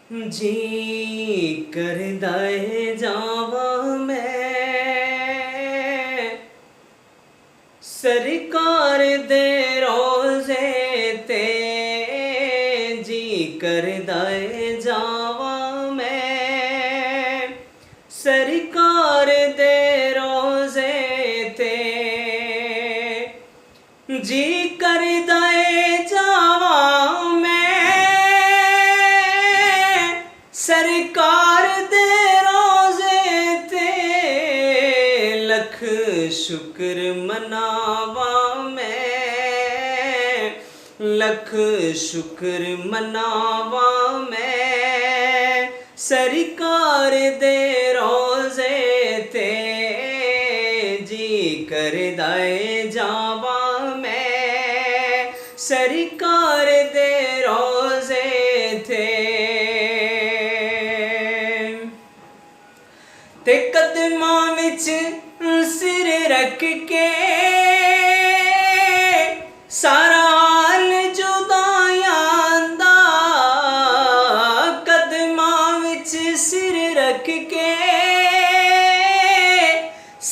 جی کردا ہے جاواں میں سرکار دے روزے تے، جی کردا ہے جاواں میں سرکار دے روزے تے، جی کردا ہے جاواں میں سرکار دے روزے تے، لکھ شکر مناواں میں، لکھ شکر مناواں میں سرکار دے روزے تے، جی کردا ہے جاواں میں سرکار دے روزے تے، تے قدماں وچ سر رکھ کے سارا حال جدائیاں دا، قدماں وچ سر رکھ کے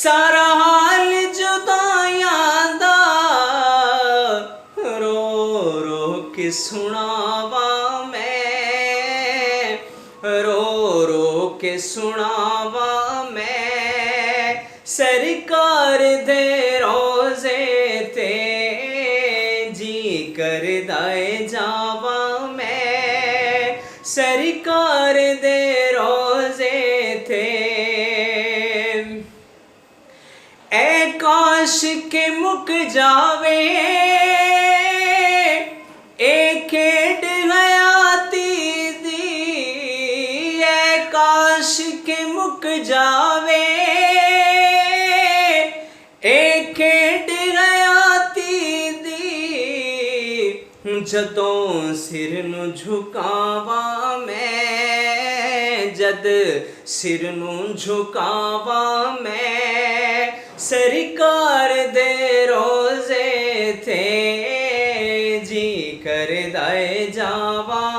سارا حال جدائیاں دا، رو رو کے سناواں میں، رو رو کے سناواں میں سرکار دے روزے تے، جی کردا ہے جاواں میں سرکار دے روزے تے، اے کاش کہ مک جاوے اے کھیڈ حیاتی دی، اے کاش کہ مک جاوے اے کھیڈ حیاتی دی، جدوں سر نو جھکاواں میں، جد سر نو جھکاواں میں سرکار دے روزے تے، جی کردا ہے جاواں